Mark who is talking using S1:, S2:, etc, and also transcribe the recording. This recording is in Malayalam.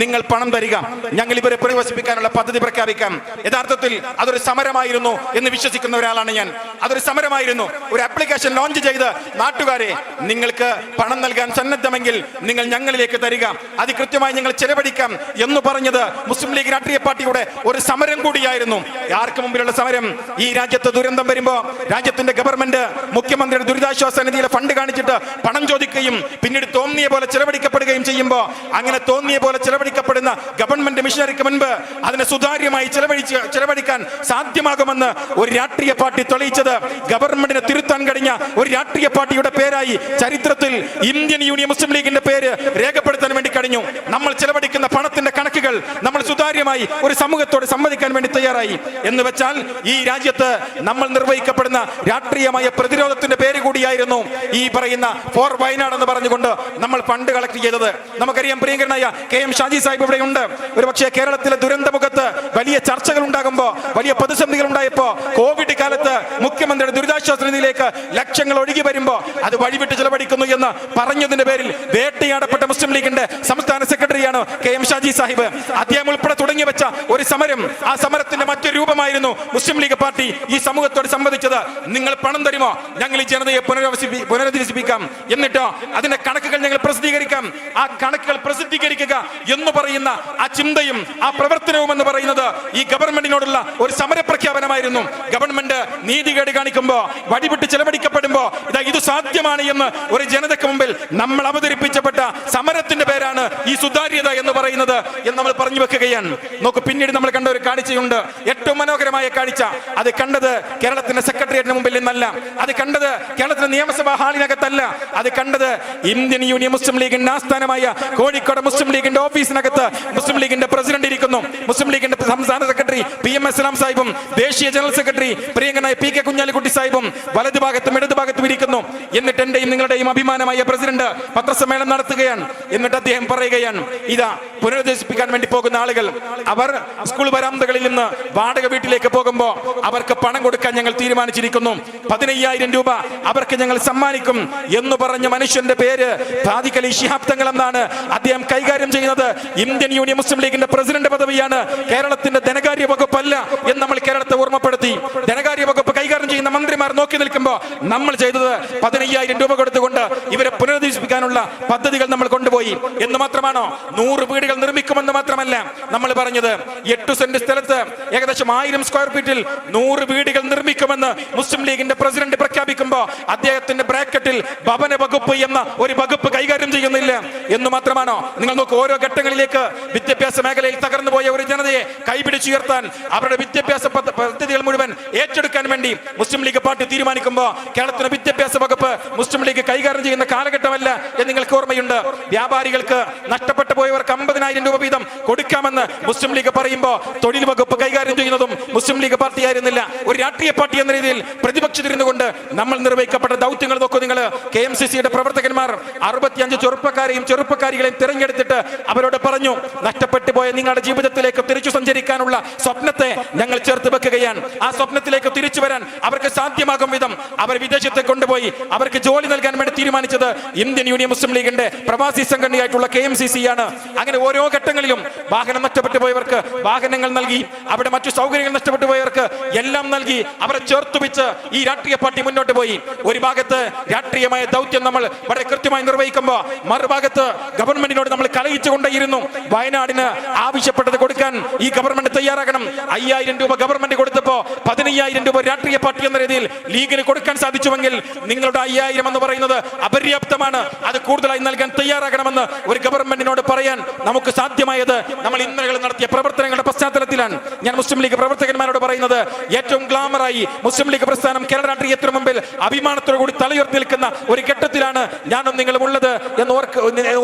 S1: നിങ്ങൾ പണം തരിക, ഞങ്ങൾ ഇവരെ പുനരധിവസിപ്പിക്കാനുള്ള പദ്ധതി പ്രഖ്യാപിക്കാം. യഥാർത്ഥത്തിൽ അതൊരു സമരമായിരുന്നു എന്ന് വിശ്വസിക്കുന്ന ഒരാളാണ് ഞാൻ. അതൊരു സമരമായിരുന്നു. ഒരു ആപ്ലിക്കേഷൻ ലോഞ്ച് ചെയ്ത് നാട്ടുകാരെ, നിങ്ങൾക്ക് പണം നൽകാൻ സന്നദ്ധമെങ്കിൽ നിങ്ങൾ ഞങ്ങളിലേക്ക് തരിക, അത് കൃത്യമായി ഞങ്ങൾ ചെലവഴിക്കാം എന്ന് പറഞ്ഞത് മുസ്ലിം ലീഗ് രാഷ്ട്രീയ പാർട്ടിയുടെ ഒരു സമരം കൂടിയായിരുന്നു. ആർക്ക് മുമ്പിലുള്ള സമരം? ഈ രാജ്യത്ത് ദുരന്തം വരുമ്പോ രാജ്യത്തിന്റെ ഗവൺമെന്റ് മുഖ്യമന്ത്രിയുടെ ദുരിതാശ്വാസ നിധിയിലെ ഫണ്ട് കാണിച്ചിട്ട് പണം ചോദിക്കുകയും പിന്നീട് തോന്നിയ പോലെ ചെലവഴിക്കപ്പെടുകയും ചെയ്യുമ്പോൾ, അങ്ങനെ തോന്നിയ പോലെ ചെലവഴിക്കപ്പെടുന്ന ഗവൺമെന്റ് മിഷനറിക്ക് മുൻപ് അതിനെ സുതാര്യമായി ചെലവഴിക്കാൻ സാധ്യമാകുമെന്ന് ഒരു രാഷ്ട്രീയ പാർട്ടി തെളിയിച്ചത് ഗവൺമെന്റിനെ തിരുത്താൻ കഴിഞ്ഞ ഒരു രാഷ്ട്രീയ പാർട്ടിയുടെ പേരായി ചരിത്രത്തിൽ ഇന്ത്യൻ യൂണിയൻ മുസ്ലിം ലീഗിന്റെ പേര് രേഖപ്പെടുത്താൻ വേണ്ടി കഴിഞ്ഞു. നമ്മൾ ചെലവഴിക്കുന്ന പണത്തിന്റെ കണക്കുകൾ നമ്മൾ സുതാര്യമായി ഒരു സമൂഹത്തോട് സമ്മതിക്കാൻ വേണ്ടി തയ്യാറായി എന്ന് വെച്ചാൽ, ഈ രാജ്യത്ത് നമ്മൾ നിർവഹിക്കപ്പെടുന്ന രാഷ്ട്രീയമായ പ്രതിരോധത്തിന്റെ പേര് കൂടിയായിരുന്നു ഈ പറയുന്ന ഫോർ വയനാട് എന്ന് പറഞ്ഞുകൊണ്ട് നമ്മൾ ഫണ്ട് കളക്ട് ചെയ്തത്. നമുക്കറിയാം, പ്രിയങ്കരനായ KM ഷാജി സാഹിബ് ഇവിടെ ഉണ്ട്. ഒരുപക്ഷെ കേരളത്തിലെ ദുരന്തമുഖത്ത് വലിയ ചർച്ചകൾ ഉണ്ടാകുമ്പോൾ, വലിയ പ്രതിസന്ധികൾ ഉണ്ടായപ്പോ, കോവിഡ് കാലത്ത് മുഖ്യമന്ത്രിയുടെ ദുരിതാശ്വാസ നിധിയിലേക്ക് ലക്ഷങ്ങൾ ഒഴുകി വരുമ്പോൾ അത് വഴിവിട്ട് ചെലവഴിക്കുന്നു എന്ന് പറഞ്ഞതിന്റെ പേരിൽ വേട്ടയാടപ്പെട്ട മുസ്ലിം ലീഗിന്റെ സംസ്ഥാന സെക്രട്ടറിയാണ് KM ഷാജി സാഹിബ്. അദ്ദേഹം ഉൾപ്പെടെ തുടങ്ങി വെച്ച ഒരു സമരം, ആ സമരത്തിന്റെ മറ്റൊരു രൂപമായിരുന്നു മുസ്ലിം ലീഗ് പാർട്ടി ഈ സമൂഹത്തോട് സംവദിച്ചത്. നിങ്ങൾ പണം തരുമോ, ഞങ്ങൾ ഈ ജനതയെ പുനരധിവസിപ്പിക്കാം, എന്നിട്ടോ അതിന്റെ കണക്കുകൾ ഞങ്ങൾ പ്രസിദ്ധീകരിക്കാം. ആ കണക്കുകൾ പ്രസിദ്ധീകരിക്കുക എന്ന് പറയുന്ന ആ ചിന്തയും ആ പ്രവർത്തനവും എന്ന് പറയുന്നത് ഈ ഗവൺമെന്റിനോടുള്ള ഒരു സമര പ്രഖ്യാപനമായിരുന്നു. ഗവൺമെന്റ് നീതികേട് കാണിക്കുമ്പോ, വഴിവിട്ട് ചെലവഴിക്കപ്പെടുമ്പോ ഇത് സാധ്യമാണ് എന്ന് ഒരു ജനതയ്ക്ക് മുമ്പിൽ നമ്മൾ അവതരിപ്പിച്ചപ്പെട്ട സമരത്തിന്റെ പേരാണ് ഈ സുതാര്യത എന്ന് പറയുന്നത് എന്ന് നമ്മൾ പറഞ്ഞു വെക്കുകയാണ്. നോക്കൂ, പിന്നീട് നമ്മൾ കണ്ട ഒരു കാഴ്ചയുണ്ട്, ഏറ്റവും മനോഹരമായ കാഴ്ച. അത് കണ്ടത് കേരളത്തിന്റെ സെക്രട്ടേറിയറ്റിന് മുമ്പിൽ നിന്നല്ല, അത് കണ്ടത് കേരളത്തിന്റെ നിയമസഭാ ഹാളിനകത്തല്ല, അത് കണ്ടത് ഇന്ത്യൻ യൂണിയൻ മുസ്ലിം ലീഗിന്റെ ആസ്ഥാനമായ കോഴിക്കോട് മുസ്ലിം ലീഗിന്റെ ഓഫീസിനകത്ത് മുസ്ലിം ലീഗിന്റെ പ്രസിഡന്റ് ഇരിക്കുന്നു. മുസ്ലിം ലീഗിന്റെ സംസ്ഥാന സെക്രട്ടറി PM എസ്ലാം സാഹിബും ദേശീയ ജനറൽ സെക്രട്ടറി പ്രിയങ്കനായ PK കുഞ്ഞാലിക്കുട്ടി സാഹിബും വലതുഭാഗത്തും ഇടതുഭാഗത്തും ഇരിക്കുന്നു. എന്നിട്ട് എന്റെയും നിങ്ങളുടെയും അഭിമാനമായ പ്രസിഡന്റ് പത്രസമ്മേളനം നടത്തുകയാണ്. എന്നിട്ട് അദ്ദേഹം പറയുകയാണ്, ഇതാ പുനരധിവസിപ്പിക്കാൻ വേണ്ടി പോകുന്ന ആളുകൾ, അവർ സ്കൂൾ വരാന്തകളിൽ നിന്ന് വാടക വീട്ടിലേക്ക് പോകുമ്പോൾ അവർക്ക് പണം കൊടുക്കാൻ ഞങ്ങൾ തീരുമാനിച്ചിരിക്കുന്നു. 15,000 രൂപ അവർക്ക് ഞങ്ങൾ സമ്മാനിക്കും എന്ന് പറഞ്ഞ മനുഷ്യന്റെ പേര് താദിഖലി ശിഹാബ് തങ്ങൾ എന്നാണ്. അദ്ദേഹം കൈകാര്യം ചെയ്യുന്നത് ഇന്ത്യൻ യൂണിയൻ മുസ്ലിം ലീഗിന്റെ പ്രസിഡന്റ് പദവിയാണ്, കേരളത്തിന്റെ ധനകാര്യ വകുപ്പല്ല എന്ന് നമ്മൾ കേരളത്തെ ഓർമ്മപ്പെടുത്തി. ധനകാര്യ വകുപ്പ് കൈകാര്യം ചെയ്യുന്ന മന്ത്രിമാർ നോക്കി നിൽക്കുമ്പോൾ നമ്മൾ ചെയ്തത് 15,000 രൂപ കൊടുത്തുകൊണ്ട് ഇവരെ പുനരധിവസിപ്പിക്കാനുള്ള പദ്ധതികൾ നമ്മൾ കൊണ്ടുപോയി എന്ന് മാത്രമാണോ? 100 വീടുകൾ നിർമ്മിക്കുമെന്ന് മാത്രമല്ല നമ്മൾ പറഞ്ഞത്. 8 സെന്റ് സ്ഥലത്ത് ഏകദേശം 1000 സ്ക്വയർ ഫീറ്റിൽ 100 വീടുകൾ നിർമ്മിക്കുമെന്ന് മുസ്ലിം ലീഗിന്റെ പ്രസിഡന്റ് പ്രഖ്യാപിക്കുമ്പോൾ അദ്ദേഹത്തിന്റെ ബ്രാക്കറ്റിൽ ഭവന വകുപ്പ് എന്ന ഒരു വകുപ്പ് കൈകാര്യം ചെയ്യുന്നില്ല എന്ന് മാത്രമാണോ? നിങ്ങൾ നോക്ക്, ഓരോ ഘട്ടങ്ങളിലേക്ക് വിദ്യാഭ്യാസ മേഖലയിൽ തകർന്നു പോയ ഒരു ജനതയെ കൈപിടിച്ചുയർത്താൻ, അവരുടെ വിദ്യാഭ്യാസ പദ്ധതികൾ മുഴുവൻ ഏറ്റെടുക്കാൻ വേണ്ടി മുസ്ലിം ലീഗ് പാർട്ടി തീരുമാനിക്കുമ്പോൾ കേരളത്തിന്റെ വിദ്യാഭ്യാസ വകുപ്പ് മുസ്ലിം ലീഗ് കൈകാര്യം ചെയ്യുന്ന കാലഘട്ടമല്ല എന്ന് നിങ്ങൾക്ക് ഓർമ്മയുണ്ട്. വ്യാപാരികൾക്ക് നഷ്ടപ്പെട്ടു പോയവർക്ക് 50,000 രൂപ വീതം കൊടുക്കാമെന്ന് മുസ്ലിം ലീഗ് പറയുമ്പോൾ തൊഴിൽ വകുപ്പ് കൈകാര്യം ചെയ്യുന്നതും മുസ്ലിം ലീഗ് പാർട്ടി ആയിരുന്നില്ല. ഒരു രാഷ്ട്രീയ പാർട്ടി എന്ന രീതിയിൽ പ്രതിപക്ഷത്തിരുന്നുകൊണ്ട് നമ്മൾ നിർവഹിക്കപ്പെട്ട ദൗത്യങ്ങൾ നോക്കൂ നിങ്ങൾ. KMCCയുടെ പ്രവർത്തകന്മാർ 65 ചെറുപ്പക്കാരികളെയും തിരഞ്ഞെടുത്തിട്ട് അവരോട് പറഞ്ഞു, നഷ്ടപ്പെട്ടു പോയ നിങ്ങളുടെ ജീവിതത്തിലേക്ക് തിരിച്ചു സഞ്ചരിക്കാനുള്ള സ്വപ്നത്തെ ഞങ്ങൾ ചേർത്ത് വെക്കുകയാണ്. ആ സ്വപ്നത്തിലേക്ക് തിരിച്ചു വരാൻ അവർക്ക് സാധ്യമാകും വിധം അവർ വിദേശത്തെ കൊണ്ടുപോയി അവർക്ക് ജോലി നൽകാൻ വേണ്ടി തീരുമാനിച്ചത് ഇന്ത്യൻ യൂണിയൻ മുസ്ലിം ലീഗിന്റെ പ്രവാസി സംഘടനയായിട്ടുള്ള KMCC ആണ്. അങ്ങനെ ഓരോ ഘട്ടങ്ങളിലും വാഹനം നഷ്ടപ്പെട്ടു പോയവർക്ക് വാഹനങ്ങൾ നൽകി, അവിടെ മറ്റു സൗകര്യങ്ങൾ നഷ്ടപ്പെട്ടു പോയവർക്ക് എല്ലാം നൽകി അവരെ ചേർത്തുവെച്ച് ഈ രാഷ്ട്രീയ പാർട്ടി മുന്നോട്ട് പോയി. ഒരു ഭാഗത്ത് രാഷ്ട്രീയമായ ദൗത്യം നമ്മൾ വളരെ കൃത്യമായി നിർവഹിക്കുമ്പോൾ, മറുഭാഗത്ത് ഗവൺമെന്റിനോട് നമ്മൾ കലയിച്ചുകൊണ്ടേയിരുന്നു. വയനാടിന് ആവശ്യപ്പെട്ടത് കൊടുക്കാൻ ഈ ഗവൺമെന്റ് തയ്യാറാകണം. 5,000 രൂപ ഗവൺമെന്റ് കൊടുത്തപ്പോ 15,000 രൂപ രാഷ്ട്രീയ പാർട്ടി എന്ന രീതിയിൽ ലീഗിന് കൊടുക്കാൻ സാധിച്ചുവെങ്കിൽ നിങ്ങളുടെ 5,000 എന്ന് പറയുന്നത് അപര്യാപ്തമാണ്, അത് കൂടുതലായി നൽകാൻ തയ്യാറാകണമെന്ന് ഒരു ഗവൺമെന്റിനോട് പറയാൻ നമുക്ക് സാധ്യമായത് നമ്മൾ ഇന്നലെ നടത്തിയ പ്രവർത്തനങ്ങളുടെ പശ്ചാത്തലത്തിലാണ്. ഞാൻ മുസ്ലിം ലീഗ് പ്രവർത്തകന്മാരോട് പറയുന്നത്, ഏറ്റവും ഗ്ലാമറായി മുസ്ലിം ലീഗ് പ്രസ്ഥാനം കേരള രാഷ്ട്രീയത്തിന് മുമ്പിൽ അഭിമാനത്തോടു കൂടി തലയുയർത്തി നിൽക്കുന്ന ഒരു ഘട്ടത്തിലാണ് ഞാനും നിങ്ങളും ഉള്ളത് എന്ന്